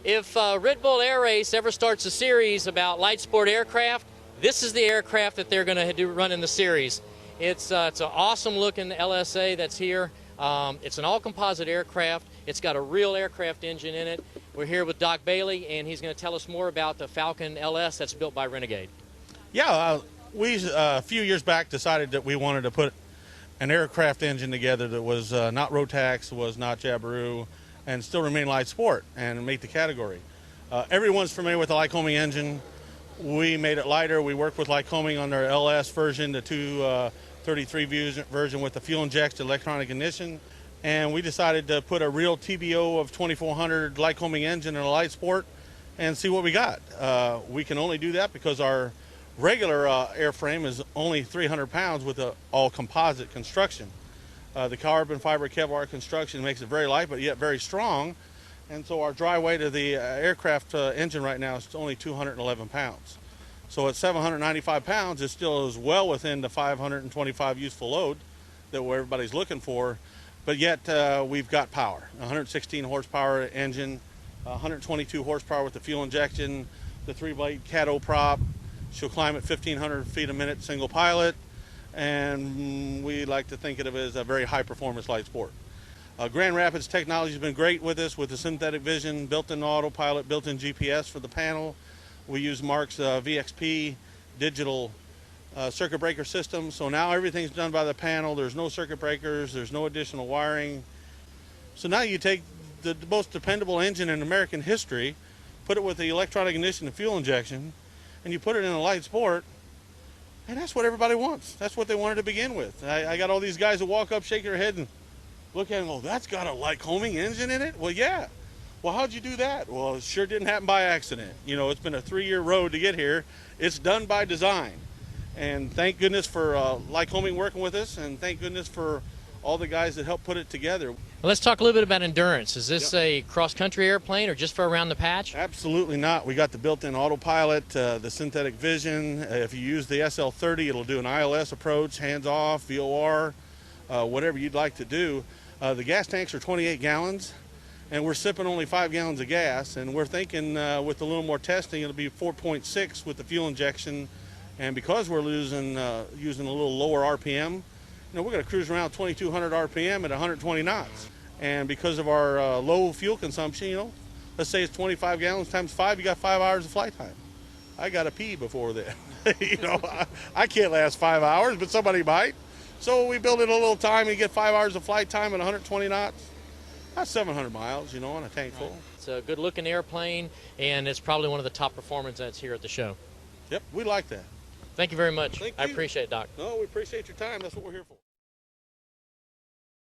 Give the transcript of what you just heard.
If Red Bull Air Race ever starts a series about light sport aircraft, this is the aircraft that they're going to run in the series. It's an awesome looking LSA that's here. It's an all composite aircraft. It's got a real aircraft engine in it. We're here with Doc Bailey, and he's going to tell us more about the Falcon LS that's built by Renegade. Yeah, we a few years back decided that we wanted to put an aircraft engine together that was not Rotax, was not Jabiru, and still remain light sport and make the category. Everyone's familiar with the Lycoming engine. We made it lighter. We worked with Lycoming on their LS version, the 233 version with the fuel injected electronic ignition. And we decided to put a real TBO of 2400 Lycoming engine in a light sport and see what we got. We can only do that because our regular airframe is only 300 pounds with an all composite construction. The carbon fiber Kevlar construction makes it very light but yet very strong. And so our dry weight of the aircraft engine right now is only 211 pounds. So at 795 pounds, it still is well within the 525 useful load that everybody's looking for. But yet we've got power, 116 horsepower engine, 122 horsepower with the fuel injection, the 3-blade Cato prop. She'll climb at 1,500 feet a minute, single pilot. And we like to think of it as a very high performance light sport. Grand Rapids technology has been great with us with the synthetic vision, built-in autopilot, built-in GPS for the panel. We use Mark's VXP digital circuit breaker system. So now everything's done by the panel. There's no circuit breakers. There's no additional wiring. So now you take the most dependable engine in American history, put it with the electronic ignition and fuel injection, and you put it in a light sport, and that's what everybody wants. That's what they wanted to begin with. I got all these guys that walk up, shake their head, and look at it and go, that's got a Lycoming engine in it? Well, yeah. Well, how'd you do that? Well, it sure didn't happen by accident. You know, it's been a 3-year road to get here. It's done by design. And thank goodness for Lycoming working with us, and thank goodness for all the guys that helped put it together. Well, let's talk a little bit about endurance. Is this a cross-country airplane or just for around the patch? Absolutely not. We got the built-in autopilot, the synthetic vision. If you use the SL30, it'll do an ILS approach, hands-off, VOR, whatever you'd like to do. The gas tanks are 28 gallons, and we're sipping only 5 gallons of gas, and we're thinking with a little more testing, it'll be 4.6 with the fuel injection, and because we're using a little lower RPM, we're going to cruise around 2,200 RPM at 120 knots. And because of our low fuel consumption, let's say it's 25 gallons times 5, you got 5 hours of flight time. I got to pee before then. I can't last 5 hours, but somebody might. So we build in a little time and get 5 hours of flight time at 120 knots. That's 700 miles, on a tank full. It's a good looking airplane, and it's probably one of the top performers that's here at the show. Yep, we like that. Thank you very much. Thank you. I appreciate it, Doc. No, we appreciate your time. That's what we're here for.